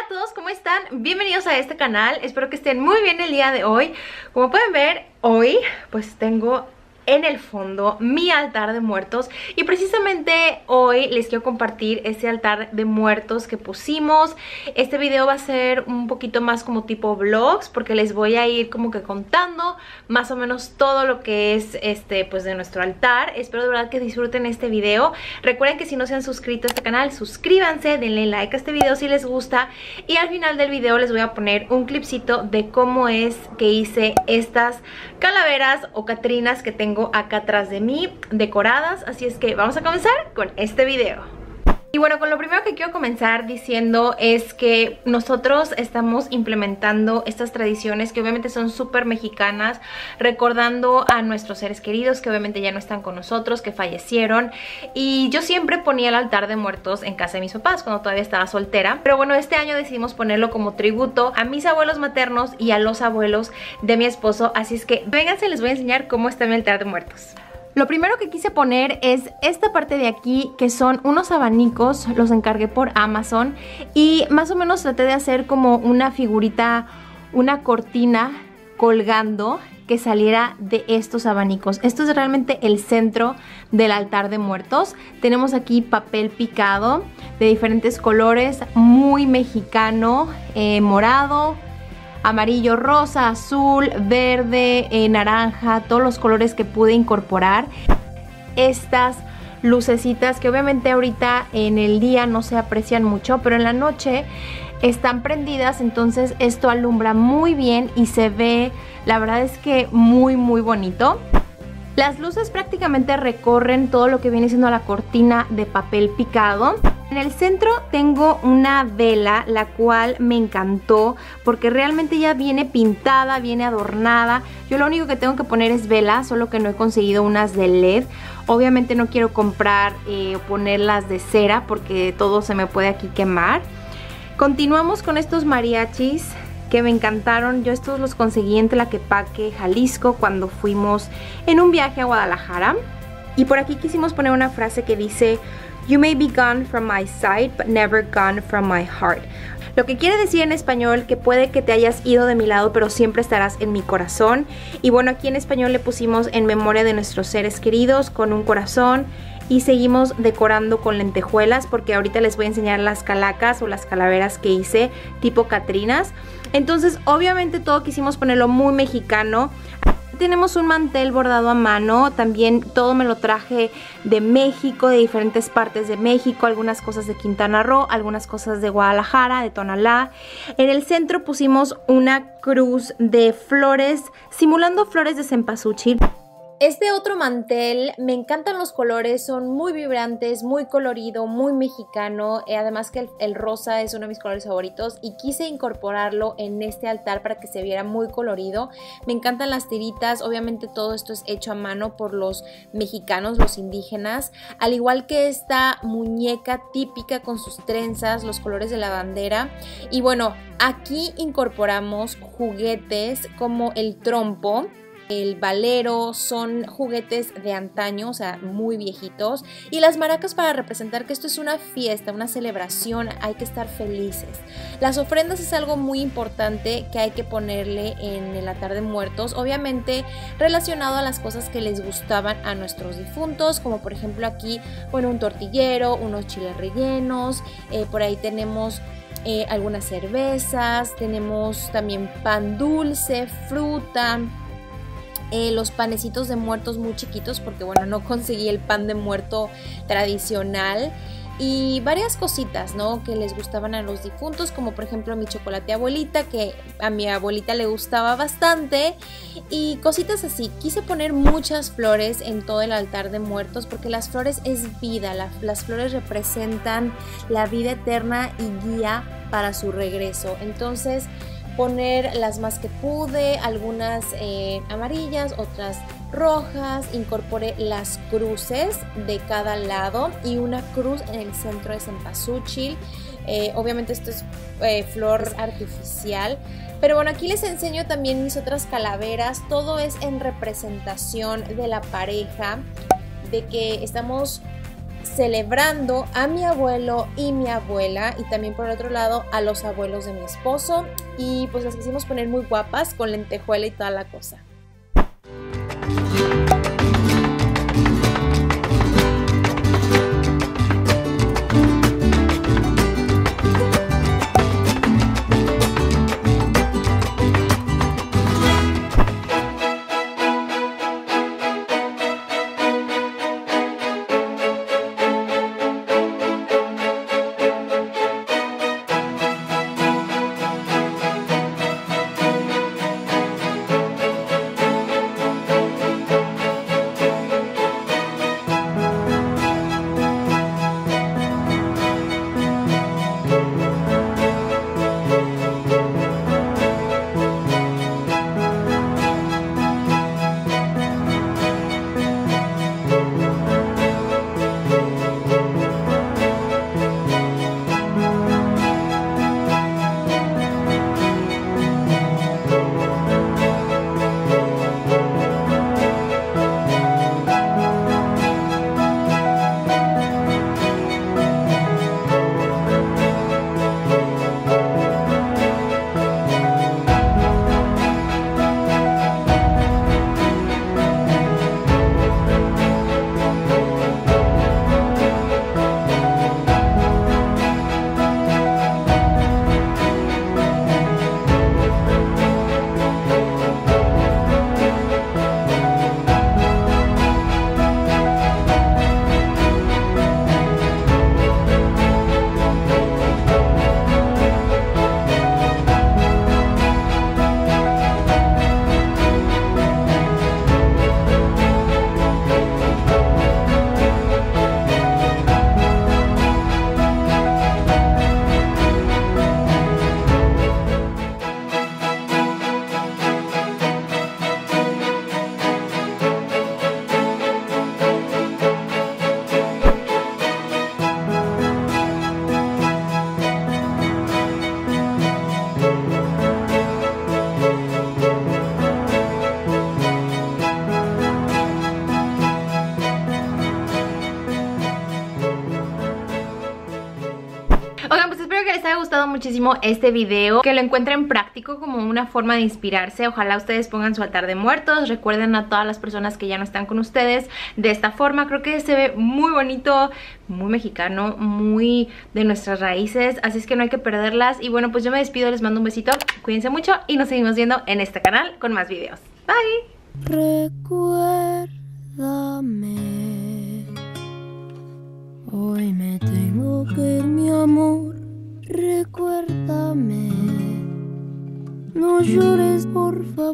a todos, ¿cómo están? Bienvenidos a este canal, espero que estén muy bien el día de hoy. Como pueden ver, hoy pues tengo en el fondo mi altar de muertos y precisamente hoy les quiero compartir ese altar de muertos que pusimos. Este video va a ser un poquito más como tipo vlogs porque les voy a ir como que contando más o menos todo lo que es pues de nuestro altar. Espero de verdad que disfruten este video. Recuerden que si no se han suscrito a este canal, suscríbanse, denle like a este video si les gusta y al final del video les voy a poner un clipcito de cómo es que hice estas calaveras o catrinas que tengo acá atrás de mí decoradas, así es que vamos a comenzar con este video. Y bueno, con lo primero que quiero comenzar diciendo es que nosotros estamos implementando estas tradiciones que obviamente son súper mexicanas, recordando a nuestros seres queridos que obviamente ya no están con nosotros, que fallecieron. Y yo siempre ponía el altar de muertos en casa de mis papás cuando todavía estaba soltera, pero bueno, este año decidimos ponerlo como tributo a mis abuelos maternos y a los abuelos de mi esposo, así es que vénganse, les voy a enseñar cómo está mi altar de muertos. Lo primero que quise poner es esta parte de aquí, que son unos abanicos, los encargué por Amazon y más o menos traté de hacer como una figurita, una cortina colgando que saliera de estos abanicos. Esto es realmente el centro del altar de muertos. Tenemos aquí papel picado de diferentes colores, muy mexicano, morado, amarillo, rosa, azul, verde, naranja, todos los colores que pude incorporar. Estas lucecitas que obviamente ahorita en el día no se aprecian mucho, pero en la noche están prendidas, entonces esto alumbra muy bien y se ve, la verdad es que muy bonito. Las luces prácticamente recorren todo lo que viene siendo la cortina de papel picado. En el centro tengo una vela, la cual me encantó porque realmente ya viene pintada, viene adornada. Yo lo único que tengo que poner es vela, solo que no he conseguido unas de LED. Obviamente no quiero comprar o ponerlas de cera porque todo se me puede aquí quemar. Continuamos con estos mariachis que me encantaron. Yo estos los conseguí en Tlaquepaque, Jalisco, cuando fuimos en un viaje a Guadalajara. Y por aquí quisimos poner una frase que dice: "You may be gone from my sight, but never gone from my heart". Lo que quiere decir en español que puede que te hayas ido de mi lado, pero siempre estarás en mi corazón. Y bueno, aquí en español le pusimos en memoria de nuestros seres queridos con un corazón. Y seguimos decorando con lentejuelas porque ahorita les voy a enseñar las calacas o las calaveras que hice tipo catrinas. Entonces obviamente todo quisimos ponerlo muy mexicano. Tenemos un mantel bordado a mano, también todo me lo traje de México, de diferentes partes de México, algunas cosas de Quintana Roo, algunas cosas de Guadalajara, de Tonalá. En el centro pusimos una cruz de flores, simulando flores de cempasúchil. Este otro mantel, me encantan los colores, son muy vibrantes, muy colorido, muy mexicano, además que el rosa es uno de mis colores favoritos y quise incorporarlo en este altar para que se viera muy colorido. Me encantan las tiritas, obviamente todo esto es hecho a mano por los mexicanos, los indígenas, al igual que esta muñeca típica con sus trenzas, los colores de la bandera. Y bueno, aquí incorporamos juguetes como el trompo, el valero, son juguetes de antaño, o sea, muy viejitos. Y las maracas para representar que esto es una fiesta, una celebración, hay que estar felices. Las ofrendas es algo muy importante que hay que ponerle en el altar de muertos, obviamente relacionado a las cosas que les gustaban a nuestros difuntos, como por ejemplo aquí, bueno, un tortillero, unos chiles rellenos, por ahí tenemos algunas cervezas, tenemos también pan dulce, fruta. Los panecitos de muertos muy chiquitos porque bueno, no conseguí el pan de muerto tradicional y varias cositas, ¿no?, que les gustaban a los difuntos, como por ejemplo mi chocolate abuelita, que a mi abuelita le gustaba bastante, y cositas así. Quise poner muchas flores en todo el altar de muertos porque las flores es vida, las flores representan la vida eterna y guía para su regreso. Entonces poner las más que pude, algunas amarillas, otras rojas, incorporé las cruces de cada lado y una cruz en el centro de cempasúchil. Obviamente esto es flor artificial, pero bueno, aquí les enseño también mis otras calaveras. Todo es en representación de la pareja, de que estamos celebrando a mi abuelo y mi abuela, y también por el otro lado a los abuelos de mi esposo, y pues las quisimos poner muy guapas con lentejuela y toda la cosa. Oigan, pues espero que les haya gustado muchísimo este video, que lo encuentren práctico como una forma de inspirarse. Ojalá ustedes pongan su altar de muertos, recuerden a todas las personas que ya no están con ustedes de esta forma. Creo que se ve muy bonito, muy mexicano, muy de nuestras raíces, así es que no hay que perderlas. Y bueno, pues yo me despido, les mando un besito, cuídense mucho y nos seguimos viendo en este canal con más videos. Bye. Recuérdame, hoy me tengo que ir, mi amor. Recuérdame, no llores, por favor.